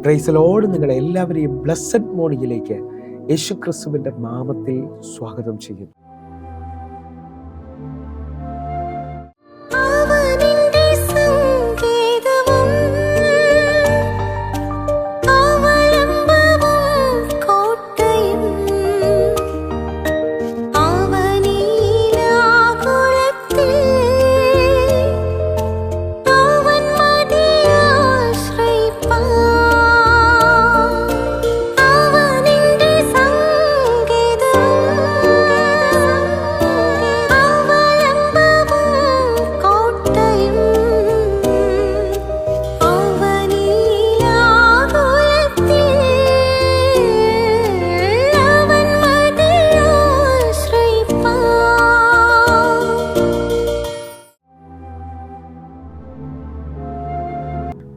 Praise Lord. നിങ്ങളെ എല്ലാവരെയും blessed മോർണിംഗിലേക്ക് യേശുക്രിസ്തുവിന്റെ നാമത്തിൽ സ്വാഗതം ചെയ്യുന്നു.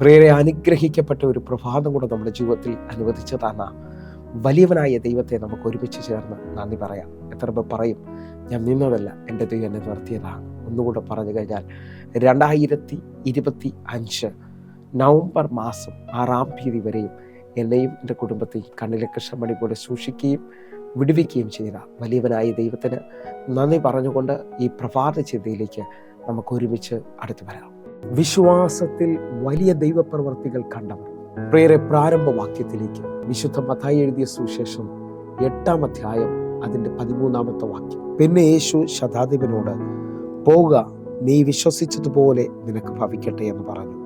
പ്രിയരെ, അനുഗ്രഹിക്കപ്പെട്ട ഒരു പ്രഭാതം കൂടെ നമ്മുടെ ജീവിതത്തിൽ അനുവദിച്ചതാണ്. വലിയവനായ ദൈവത്തെ നമുക്ക് ഒരുമിച്ച് ചേർന്ന് നന്ദി പറയാം. എത്ര പേർ പറയും, ഞാൻ നിന്നതല്ല, എൻ്റെ ദൈവം എന്നെ നിർത്തിയതാണ്. ഒന്നുകൂടെ പറഞ്ഞു കഴിഞ്ഞാൽ 2025 നവംബർ മാസം 6-ാം തീയതി വരെയും എന്നെയും എൻ്റെ കുടുംബത്തെയും കണ്ണിലെ കൃഷ്ണമണി പോലെ സൂക്ഷിക്കുകയും വിടുവിക്കുകയും ചെയ്ത വലിയവനായ ദൈവത്തിന് നന്ദി പറഞ്ഞുകൊണ്ട് ഈ പ്രഭാത ചിന്തയിലേക്ക് നമുക്ക് ഒരുമിച്ച് അടുത്തു വരാം. വിശ്വാസത്തിൽ വലിയ ദൈവപ്രവർത്തികൾ കണ്ടവർ. പ്രിയരെ, പ്രാരംഭവാക്യത്തിലേക്ക് വിശുദ്ധ മത്തായി എഴുതിയ സുവിശേഷം 8-ാം അധ്യായം അതിൻ്റെ 13-ാമത്തെ വാക്യം. പിന്നെ യേശു ശതാധിപനോട്, പോവുക, നീ വിശ്വസിച്ചതുപോലെ നിനക്ക് ഭവിക്കട്ടെ എന്ന് പറഞ്ഞു.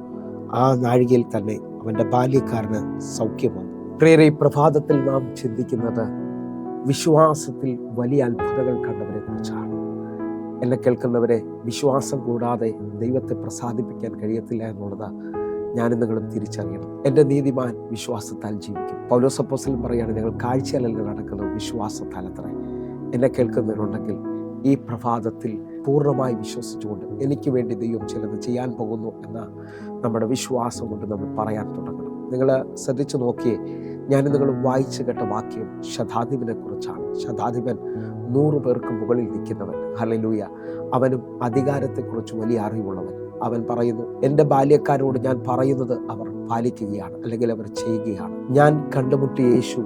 ആ നാഴികയിൽ തന്നെ അവൻ്റെ ബാല്യക്കാരന് സൗഖ്യം വന്നു. പ്രിയരെ, ഈ പ്രഭാതത്തിൽ നാം ചിന്തിക്കുന്നത് വിശ്വാസത്തിൽ വലിയ അത്ഭുതങ്ങൾ കണ്ടവരെ കുറിച്ചാണ്. എന്നെ കേൾക്കുന്നവരെ, വിശ്വാസം കൂടാതെ ദൈവത്തെ പ്രസാദിപ്പിക്കാൻ കഴിയത്തില്ല എന്നുള്ളത് ഞാനും നിങ്ങളും തിരിച്ചറിയണം. എൻ്റെ നീതിമാൻ വിശ്വാസത്താൽ ജീവിക്കും. പൗലോസ് അപ്പോസ്തലൻ പറയാണ്, ഞങ്ങൾ കാഴ്ചയിലല്ല നടക്കുന്നത്, വിശ്വാസത്താൽ അത്രേ. എന്നെ കേൾക്കുന്നവരുണ്ടെങ്കിൽ ഈ പ്രഭാതത്തിൽ പൂർണ്ണമായി വിശ്വസിച്ചുകൊണ്ട് എനിക്ക് വേണ്ടി ദൈവം ചിലത് ചെയ്യാൻ പോകുന്നു എന്ന നമ്മുടെ വിശ്വാസം കൊണ്ട് നമ്മൾ പറയാൻ തുടങ്ങണം. നിങ്ങൾ ശ്രദ്ധിച്ചു നോക്കിയേ, ഞാൻ നിങ്ങൾ വായിച്ചു കേട്ട വാക്യം ശതാധിപനെ കുറിച്ചാണ്. ശതാധിപൻ 100 പേർക്ക് മുകളിൽ നിൽക്കുന്നവൻ. ഹല്ലേലൂയ. അവനും അധികാരത്തെക്കുറിച്ച് വലിയ അറിവുള്ളവൻ. അവൻ പറയുന്നു, എൻ്റെ ബാല്യക്കാരോട് ഞാൻ പറയുന്നത് അവർ പാലിക്കുകയാണ്, അല്ലെങ്കിൽ അവർ ചെയ്യുകയാണ്. ഞാൻ കണ്ടുമുട്ടിയ യേശു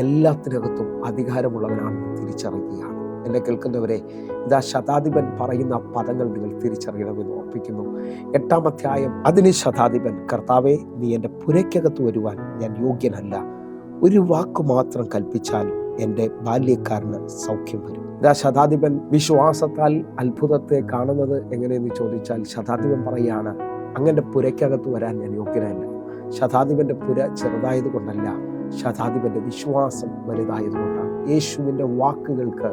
എല്ലാത്തിനകത്തും അധികാരമുള്ളവനാണെന്ന് തിരിച്ചറിയുകയാണ്. എന്നെ കേൾക്കുന്നവരെ, ഇതാ ശതാധിപൻ പറയുന്ന പദങ്ങൾ നിങ്ങൾ തിരിച്ചറിയണമെന്ന് ഓർപ്പിക്കുന്നു. 8-ാം അധ്യായം. അതിന് ശതാധിപൻ, കർത്താവേ, നീ എൻ്റെ പുരയ്ക്കകത്ത് വരുവാൻ ഞാൻ യോഗ്യനല്ല. ഒരു വാക്ക് മാത്രം കൽപ്പിച്ചാൽ എൻ്റെ ബാല്യക്കാരന് സൗഖ്യം വരും. ഇതാ ശതാധിപൻ വിശ്വാസത്താൽ അത്ഭുതത്തെ കാണുന്നത് എങ്ങനെയെന്ന് ചോദിച്ചാൽ, ശതാധിപൻ പറയാണ്, അങ്ങൻ്റെ പുരയ്ക്കകത്ത് വരാൻ ഞാൻ യോഗ്യനല്ല. ശതാധിപൻ്റെ പുര ചെറുതായത് കൊണ്ടല്ല, ശതാധിപൻ്റെ വിശ്വാസം വലുതായതുകൊണ്ടാണ്. യേശുവിൻ്റെ വാക്കുകൾക്ക്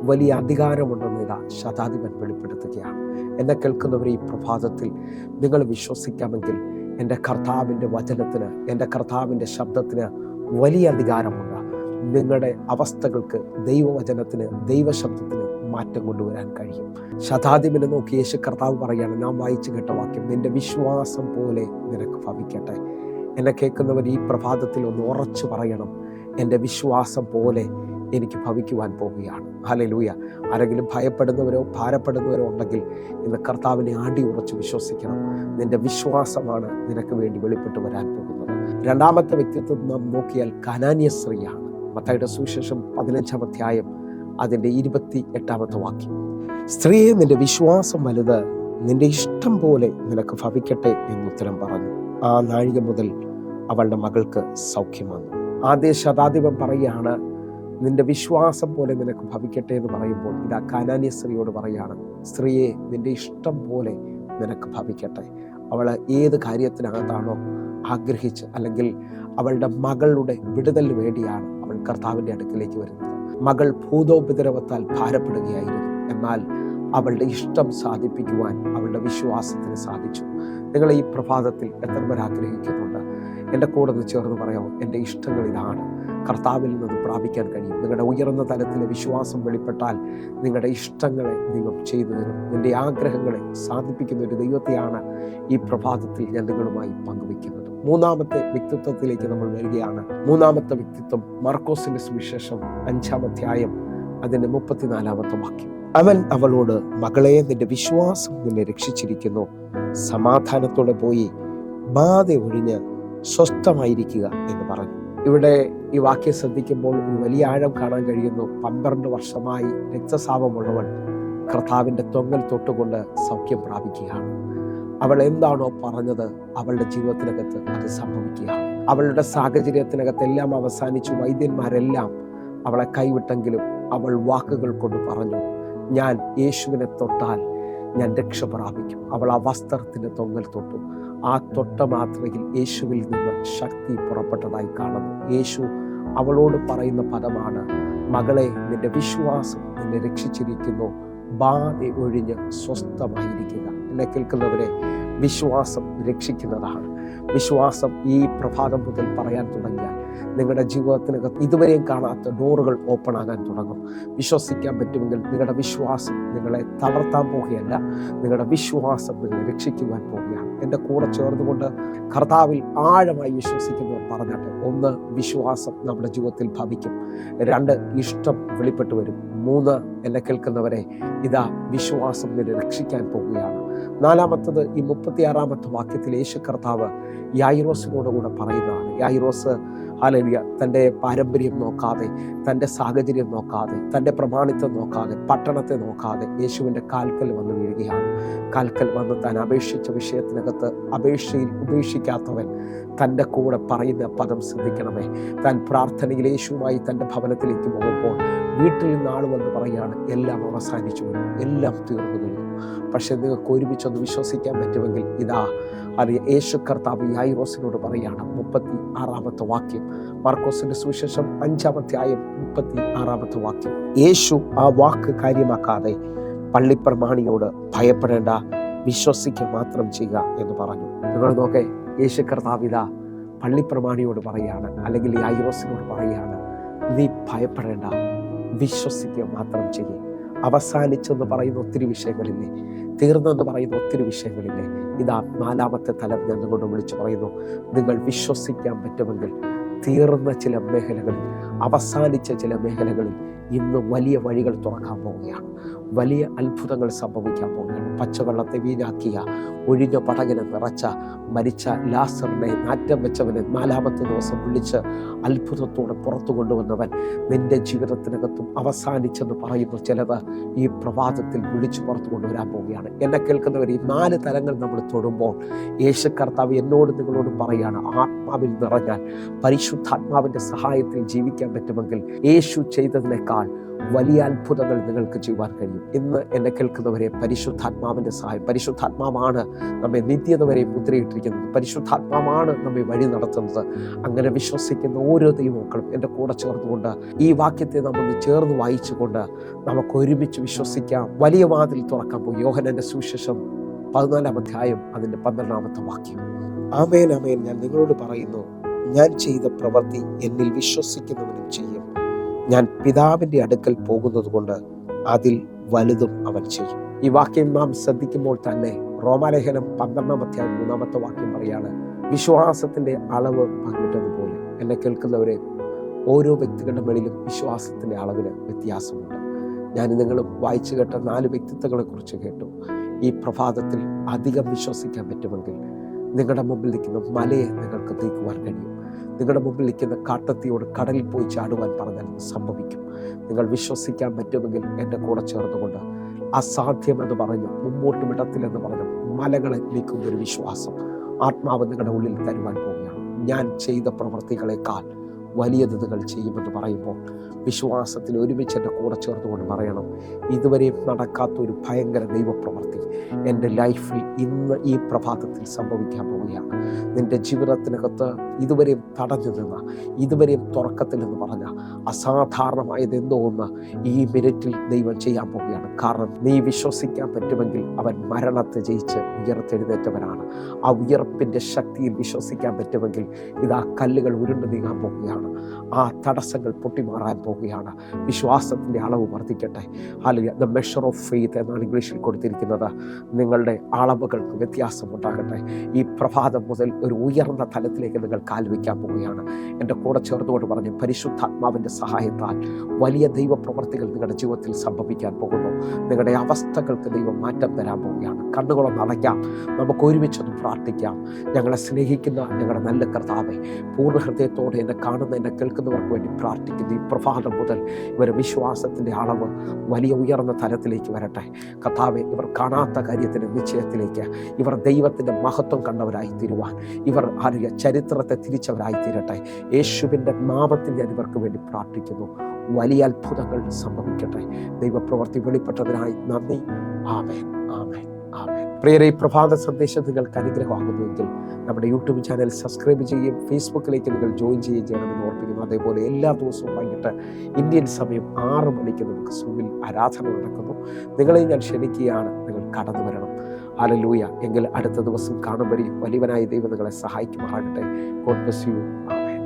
വലിയ അധികാരമുണ്ടെന്ന് ഇതാ ശതാധിപൻ വെളിപ്പെടുത്തുകയാണ്. എന്നെ കേൾക്കുന്നവരെ, ഈ പ്രഭാതത്തിൽ നിങ്ങൾ വിശ്വസിക്കാമെങ്കിൽ എൻ്റെ കർത്താവിൻ്റെ വചനത്തിന്, എൻ്റെ കർത്താവിൻ്റെ ശബ്ദത്തിന് വലിയ അധികാരമുണ്ട്. നിങ്ങളുടെ അവസ്ഥകൾക്ക്, ദൈവവചനത്തിന്, ദൈവശബ്ദത്തിന് മാറ്റം കൊണ്ടുവരാൻ കഴിയും. ശതാധിപനെ നോക്കി യേശു കർത്താവ് പറയാണ്, നാം വായിച്ചു കേട്ട വാക്യം, നിന്റെ വിശ്വാസം പോലെ നിനക്ക് ഭവിക്കട്ടെ. എന്നെ കേൾക്കുന്നവർ ഈ പ്രഭാതത്തിൽ ഒന്ന് ഉറച്ചു പറയണം, എൻ്റെ വിശ്വാസം പോലെ എനിക്ക് ഭവിക്കുവാൻ പോവുകയാണ്. ഹല്ലേലൂയ. ആരെങ്കിലും ഭയപ്പെടുന്നവരോ ഭാരപ്പെടുന്നവരോ ഉണ്ടെങ്കിൽ ഇന്ന് കർത്താവിനെ ആടി ഉറച്ച് വിശ്വസിക്കണം. നിന്റെ വിശ്വാസമാണ് നിനക്ക് വേണ്ടി വെളിപ്പെട്ട് വരാൻ പോകുന്നത്. 2-ാമത്തെ വ്യക്തിത്വം നാം നോക്കിയാൽ കനാന്യ സ്ത്രീയാണ്. മത്തായിയുടെ സുവിശേഷം 15-ാം അധ്യായം അതിൻ്റെ 28-ാമത്തെ വാക്യം. സ്ത്രീയെ, നിന്റെ വിശ്വാസം വലുത്, നിന്റെ ഇഷ്ടം പോലെ നിനക്ക് ഭവിക്കട്ടെ എന്നുത്തരം പറഞ്ഞു. ആ നാഴിക മുതൽ അവളുടെ മകൾക്ക് സൗഖ്യം വന്നു. ആദ്യ ശതാധിപൻ പറയുകയാണ്, നിന്റെ വിശ്വാസം പോലെ നിനക്ക് ഭവിക്കട്ടെ എന്ന് പറയുമ്പോൾ ഇതാ കനാന്യ സ്ത്രീയോട് പറയാണ്, സ്ത്രീയെ, നിന്റെ ഇഷ്ടം പോലെ നിനക്ക് ഭവിക്കട്ടെ. അവൾ ഏത് കാര്യത്തിനകത്താണോ ആഗ്രഹിച്ച്, അല്ലെങ്കിൽ അവളുടെ മകളുടെ വിടുതലിന് വേണ്ടിയാണ് അവൾ കർത്താവിൻ്റെ അടുക്കിലേക്ക് വരുന്നത്. മകൾ ഭൂതോപദ്രവത്താൽ ഭാരപ്പെടുകയായിരുന്നു. എന്നാൽ അവളുടെ ഇഷ്ടം സാധിപ്പിക്കുവാൻ അവളുടെ വിശ്വാസത്തിന് സാധിച്ചു. നിങ്ങൾ ഈ പ്രഭാതത്തിൽ എത്ര പേർ ആഗ്രഹിക്കുന്നുണ്ട്? എൻ്റെ കൂടെ ഒന്ന് ചേർന്ന് പറയാമോ, എൻ്റെ ഇഷ്ടങ്ങൾ ഇതാണ്. കർത്താവിൽ നിന്ന് പ്രാപിക്കാൻ കഴിയും. നിങ്ങളുടെ ഉയർന്ന തലത്തിലെ വിശ്വാസം വെളിപ്പെട്ടാൽ നിങ്ങളുടെ ഇഷ്ടങ്ങളെ ദൈവം ചെയ്തു തരും. നിന്റെ ആഗ്രഹങ്ങളെ സാധിപ്പിക്കുന്ന ഒരു ദൈവത്തെയാണ് ഈ പ്രഭാതത്തിൽ ഞാൻ നിങ്ങളുമായി പങ്കുവയ്ക്കുന്നത്. 3-ാമത്തെ വ്യക്തിത്വത്തിലേക്ക് നമ്മൾ വരികയാണ്. 3-ാമത്തെ വ്യക്തിത്വം മർക്കോസിന്റെ സുവിശേഷം 5-ാം അധ്യായം അതിൻ്റെ 34-ാമത്തെ വാക്യം. അവൻ അവളോട്, മകളെ, നിന്റെ വിശ്വാസം നിന്നെ രക്ഷിച്ചിരിക്കുന്നു. സമാധാനത്തോടെ പോയി ബാധ ഒഴിഞ്ഞ് സ്വസ്ഥമായിരിക്കുക എന്ന് പറഞ്ഞു. ഇവിടെ ഈ വാക്യം ശ്രദ്ധിക്കുമ്പോൾ ഒരു വലിയ ആഴം കാണാൻ കഴിയുന്നു. 12 വർഷമായി രക്തസ്രാവമുള്ളവൾ കർത്താവിൻ്റെ തൊങ്ങൽ തൊട്ടുകൊണ്ട് സൗഖ്യം പ്രാപിക്കുകയാണ്. അവൾ എന്താണോ പറഞ്ഞത് അവളുടെ ജീവിതത്തിനകത്ത് അത് സംഭവിക്കുകയാണ്. അവളുടെ സാഹചര്യത്തിനകത്ത് എല്ലാം അവസാനിച്ചു. വൈദ്യന്മാരെല്ലാം അവളെ കൈവിട്ടെങ്കിലും അവൾ വാക്കുകൾ കൊണ്ട് പറഞ്ഞു, ഞാൻ യേശുവിനെ തൊട്ടാൽ ഞാൻ രക്ഷ പ്രാപിക്കും. അവൾ ആ വസ്ത്രത്തിൻ്റെ തൊങ്ങൽ തൊട്ടു. ആ തൊട്ട മാത്രയിൽ യേശുവിൽ നിന്ന് ശക്തി പുറപ്പെട്ടതായി കാണുന്നു. യേശു അവളോട് പറയുന്ന പദമാണ്, മകളെ, നിന്റെ വിശ്വാസം നിന്നെ രക്ഷിച്ചിരിക്കുന്നു, ബാധ ഒഴിഞ്ഞ് സ്വസ്ഥമായിരിക്കുക. എന്നെ കേൾക്കുന്നവരെ, വിശ്വാസം രക്ഷിക്കുന്നതാണ്. വിശ്വാസം ഈ പ്രഭാതം മുതൽ പറയാൻ തുടങ്ങിയാൽ നിങ്ങളുടെ ജീവിതത്തിനകത്ത് ഇതുവരെയും കാണാത്ത ഡോറുകൾ ഓപ്പൺ ആകാൻ തുടങ്ങും. വിശ്വസിക്കാൻ പറ്റുമെങ്കിൽ നിങ്ങളുടെ വിശ്വാസം നിങ്ങളെ തളർത്താൻ പോവുകയല്ല, നിങ്ങളുടെ വിശ്വാസം നിങ്ങളെ രക്ഷിക്കുവാൻ പോവുകയാണ്. എൻ്റെ കൂടെ ചേർന്നുകൊണ്ട് കർത്താവിൽ ആഴമായി വിശ്വസിക്കുന്നവർ പറഞ്ഞാട്ടെ. 1, വിശ്വാസം നമ്മുടെ ജീവിതത്തിൽ ഭവിക്കും. 2, ഇഷ്ടം വെളിപ്പെട്ടു വരും. 3, എന്നെ കേൾക്കുന്നവരെ, ഇതാ വിശ്വാസം നിന്നെ രക്ഷിക്കാൻ പോവുകയാണ്. 4-മത്തത് ഈ 36-ാമത്തെ വാക്യത്തിൽ യേശു കർത്താവ് യായിറോസിനോട് കൂടെ പറയുന്നതാണ്. യായിറോസ് ഹല്ലേലൂയ തൻ്റെ പാരമ്പര്യം നോക്കാതെ, തൻ്റെ സാഹചര്യം നോക്കാതെ, തൻ്റെ പ്രമാണിത്വം നോക്കാതെ, പട്ടണത്തെ നോക്കാതെ യേശുവിൻ്റെ കാൽക്കൽ വന്ന് വീഴുകയാണ്. കാൽക്കൽ വന്ന് താൻ അപേക്ഷിച്ച വിഷയത്തിനകത്ത് അപേക്ഷയിൽ ഉപേക്ഷിക്കാത്തവൻ തൻ്റെ കൂടെ പറയുന്ന പദം ശ്രദ്ധിക്കണമേ. താൻ പ്രാർത്ഥനയിൽ യേശുവുമായി തൻ്റെ ഭവനത്തിലേക്ക് പോകുമ്പോൾ വീട്ടിൽ നിന്ന് ആൾ വന്ന് പറയുകയാണ്, എല്ലാം അവസാനിച്ചു കഴിഞ്ഞു, എല്ലാം തീർന്നു കഴിഞ്ഞു. പക്ഷെ നിങ്ങൾക്ക് ഒരുമിച്ചൊന്ന് വിശ്വസിക്കാൻ പറ്റുമെങ്കിൽ ഇതാ യേശു കർത്താവ് യായിറോസിനോട് പറയുകയാണ്. 36-ാമത്തെ വാക്യം, മാർക്കോസിന്റെ സുവിശേഷം 5-ാം 36-ാമത്തെ വാക്യം. യേശു ആ വാക്ക് കാര്യമാക്കാതെ പള്ളിപ്രമാണിയോട് ഭയപ്പെടേണ്ട, വിശ്വസിക്കുക മാത്രം ചെയ്യുക എന്ന് പറഞ്ഞു. നിങ്ങൾ നോക്കേ, യേശു കർത്താവ് ഇതാ പള്ളിപ്രമാണിയോട് പറയുകയാണ്, അല്ലെങ്കിൽ യായിറോസിനോട് പറയുകയാണ്, നീ ഭയപ്പെടേണ്ട, വിശ്വസിക്കുക മാത്രം ചെയ്യുക. അവസാനിച്ചെന്ന് പറയുന്ന ഒത്തിരി വിഷയങ്ങളില്ലേ, തീർന്നെന്ന് പറയുന്ന ഒത്തിരി വിഷയങ്ങളില്ലേ, ഇതാ 4-ാമത്തെ തലം ഞാൻ നിങ്ങളോട് വിളിച്ചു പറയുന്നു. നിങ്ങൾ വിശ്വസിക്കാൻ പറ്റുമെങ്കിൽ തീർന്ന ചില മേഖലകളിൽ, അവസാനിച്ച ചില മേഖലകളിൽ ഇന്ന് വലിയ വഴികൾ തുറക്കാൻ പോവുകയാണ്. വലിയ അത്ഭുതങ്ങൾ സംഭവിക്കാൻ പോവുകയാണ്. പച്ചവെള്ളത്തെ വീഞ്ഞാക്കിയ, ഒഴിഞ്ഞ പടകിനെ നിറച്ച, മരിച്ച ലാസറിനെ നാറ്റം വെച്ചവനെ 4-ാമത്തെ ദിവസം വിളിച്ച് അത്ഭുതത്തോടെ പുറത്തു കൊണ്ടുവന്നവൻ നിന്റെ ജീവിതത്തിനകത്തും അവസാനിച്ചെന്ന് പറയുന്ന ചിലത് ഈ പ്രഭാതത്തിൽ വിളിച്ചു പുറത്തു കൊണ്ടുവരാൻ പോവുകയാണ്. എന്നെ കേൾക്കുന്നവർ, ഈ 4 തലങ്ങൾ നമ്മൾ തൊടുമ്പോൾ യേശു കർത്താവ് എന്നോട് നിങ്ങളോട് പറയുകയാണ്, ആത്മാവിൽ നിറഞ്ഞാൽ പരിശുദ്ധാത്മാവിൻ്റെ സഹായത്തിൽ ജീവിക്കാൻ പറ്റുമെങ്കിൽ യേശു ചെയ്തതിനേക്കാൾ വലിയ അത്ഭുതങ്ങൾ നിങ്ങൾക്ക് ചെയ്യുവാൻ കഴിയും. ഇന്ന് എന്നെ കേൾക്കുന്നവരെ, പരിശുദ്ധാത്മാവിൻ്റെ സഹായം, പരിശുദ്ധാത്മാവാണ് നമ്മെ നിത്യത വരെ മുദ്രയിട്ടിരിക്കുന്നത്, പരിശുദ്ധാത്മാവാണ് നമ്മെ വഴി നടത്തുന്നത്. അങ്ങനെ വിശ്വസിക്കുന്ന ഓരോ ദൈവമക്കളും എൻ്റെ കൂടെ ചേർന്നുകൊണ്ട് ഈ വാക്യത്തെ നമ്മൊന്ന് ചേർന്ന് വായിച്ചുകൊണ്ട് നമുക്ക് ഒരുമിച്ച് വിശ്വസിക്കാം. വലിയ വാതിൽ തുറക്കാൻ പോകും. യോഹന്നാന്റെ സുവിശേഷം 14-ാം അധ്യായം അതിൻ്റെ 12-ാമത്തെ വാക്യം. ആമേൻ ആമേൻ, ഞാൻ നിങ്ങളോട് പറയുന്നു, ഞാൻ ചെയ്ത പ്രവൃത്തി എന്നിൽ വിശ്വസിക്കുന്നവനും ചെയ്യും. ഞാൻ പിതാവിൻ്റെ അടുക്കൽ പോകുന്നത് കൊണ്ട് അതിൽ വലുതും അവൻ ചെയ്യും. ഈ വാക്യം നാം ശ്രദ്ധിക്കുമ്പോൾ തന്നെ റോമാലേഖനം 12-ാം അധ്യായം 3-ാമത്തെ വാക്യം പറയാണ്, വിശ്വാസത്തിൻ്റെ അളവ് പങ്കിട്ടതുപോലെ. എന്നെ കേൾക്കുന്നവരെ, ഓരോ വ്യക്തികളുടെ മേളിലും വിശ്വാസത്തിൻ്റെ അളവിന് വ്യത്യാസമുണ്ട്. ഞാൻ നിങ്ങളും വായിച്ചു കേട്ട 4 വ്യക്തിത്വങ്ങളെ കുറിച്ച് കേട്ടു. ഈ പ്രഭാതത്തിൽ അധികം വിശ്വസിക്കാൻ പറ്റുമെങ്കിൽ നിങ്ങളുടെ മുമ്പിൽ നിൽക്കുന്ന മലയെ നിങ്ങൾക്ക് നീക്കുവാൻ കഴിയും. നിങ്ങളുടെ മുമ്പിൽ നിൽക്കുന്ന കാട്ടത്തിയോട് കടലിൽ പോയി ചാടുവാൻ പറഞ്ഞാൽ സംഭവിക്കും. നിങ്ങൾ വിശ്വസിക്കാൻ പറ്റുമെങ്കിൽ എൻ്റെ കൂടെ ചേർന്നുകൊണ്ട് അസാധ്യമെന്ന് പറഞ്ഞ് മുമ്പോട്ട് വിടത്തില്ലെന്ന് പറഞ്ഞ് മലകളെ നീക്കുന്നൊരു വിശ്വാസം ആത്മാവ് നിങ്ങളുടെ ഉള്ളിൽ തരുവാൻ പോവുകയാണ്. ഞാൻ ചെയ്ത പ്രവൃത്തികളെക്കാൾ വലിയത് നിങ്ങൾ ചെയ്യുമെന്ന് പറയുമ്പോൾ വിശ്വാസത്തിൽ ഒരുമിച്ച് എൻ്റെ കൂടെ ചേർന്നുകൊണ്ട് പറയണം, ഇതുവരെയും നടക്കാത്തൊരു ഭയങ്കര ദൈവപ്രവൃത്തി എൻ്റെ ലൈഫിൽ ഇന്ന് ഈ പ്രഭാതത്തിൽ സംഭവിക്കാൻ പോവുകയാണ്. നിൻ്റെ ജീവിതത്തിനകത്ത് ഇതുവരെയും തടഞ്ഞു നിന്ന, ഇതുവരെയും തുറക്കത്തിൽ എന്ന് പറഞ്ഞ അസാധാരണമായത് എന്തോ ഒന്ന് ഈ മിനിറ്റിൽ ദൈവം ചെയ്യാൻ പോവുകയാണ്. കാരണം നീ വിശ്വസിക്കാൻ പറ്റുമെങ്കിൽ അവൻ മരണത്തെ ജയിച്ച് ഉയർത്തെഴുന്നേറ്റവനാണ്. ആ ഉയർപ്പിൻ്റെ ശക്തിയിൽ വിശ്വസിക്കാൻ പറ്റുമെങ്കിൽ ഇതാ കല്ലുകൾ ഉരുണ്ടു നീങ്ങാൻ പോവുകയാണ്. പോവുകയാണ്. ആ തടസ്സങ്ങൾ പൊട്ടിമാറാൻ പോവുകയാണ്. വിശ്വാസത്തിൻ്റെ അളവ് വർദ്ധിക്കട്ടെ. ഹല്ലേലൂയ. ദ മെഷർ ഓഫ് ഫെയ്ത്ത് എന്നാണ് ഇംഗ്ലീഷിൽ കൊടുത്തിരിക്കുന്നത്. നിങ്ങളുടെ അളവുകൾക്ക് വ്യത്യാസമുണ്ടാകട്ടെ. ഈ പ്രഭാതം മുതൽ ഒരു ഉയർന്ന തലത്തിലേക്ക് നിങ്ങൾ കാൽവയ്ക്കാൻ പോവുകയാണ്. എൻ്റെ കൂടെ ചേർന്നുകൊണ്ട് പറഞ്ഞു, പരിശുദ്ധാത്മാവിൻ്റെ സഹായത്താൽ വലിയ ദൈവപ്രവർത്തികൾ നിങ്ങളുടെ ജീവിതത്തിൽ സംഭവിക്കാൻ പോകുന്നു. നിങ്ങളുടെ അവസ്ഥകൾക്ക് ദൈവം മാറ്റം തരാൻ പോവുകയാണ്. കണ്ണുകളൊന്ന് അടയ്ക്കാം, നമുക്ക് ഒരുമിച്ചൊന്ന് പ്രാർത്ഥിക്കാം. ഞങ്ങളെ സ്നേഹിക്കുന്ന ഞങ്ങളുടെ നല്ല കർത്താവേ, പൂർണ്ണ ഹൃദയത്തോടെ എന്നെ കാണുന്ന എന്നെ കേൾക്കുന്നവർക്ക് വേണ്ടി പ്രാർത്ഥിക്കുന്നു. ഈ പ്രഭാതം മുതൽ ഇവർ വിശ്വാസത്തിൻ്റെ അളവ് വലിയ ഉയർന്ന തലത്തിലേക്ക് വരട്ടെ. കർത്താവേ, ഇവർ കാണാത്ത കാര്യത്തിൻ്റെ നിശ്ചയത്തിലേക്ക്, ഇവർ ദൈവത്തിൻ്റെ മഹത്വം കണ്ടവരായി തീരുവാൻ, ഇവർ ചരിത്രത്തെ തിരിച്ചവരായി തീരട്ടെ. യേശുവിൻ്റെ നാമത്തിൽ ഞാൻ ഇവർക്ക് വേണ്ടി പ്രാർത്ഥിക്കുന്നു. വലിയ അത്ഭുതങ്ങൾ സംഭവിക്കട്ടെ. ദൈവപ്രവൃത്തി വെളിപ്പെട്ടതിനായി നന്ദി. ആമേൻ, ആമേൻ, ആമേൻ. പ്രിയരെ, ഈ പ്രഭാത സന്ദേശം നിങ്ങൾക്ക് അനുഗ്രഹമാകുന്നുവെങ്കിൽ നമ്മുടെ യൂട്യൂബ് ചാനൽ സബ്സ്ക്രൈബ് ചെയ്യുകയും ഫേസ്ബുക്കിലേക്ക് നിങ്ങൾ ജോയിൻ ചെയ്യുകയും ചെയ്യണമെന്ന് ഓർപ്പിക്കുന്നു. അതേപോലെ എല്ലാ ദിവസവും വൈകിട്ട് ഇന്ത്യൻ സമയം 6 മണിക്ക് നമുക്ക് സൂമിൽ ആരാധന നടക്കുന്നു. നിങ്ങളെ ഞാൻ ക്ഷണിക്കുകയാണ്, നിങ്ങൾ കടന്നു വരണം. ഹല്ലേലൂയ. എങ്കിൽ അടുത്ത ദിവസം കാണും വരെ വലിയവനായ ദൈവം നിങ്ങളെ സഹായിക്കുമാറാകട്ടെ. God bless you. ആമേൻ.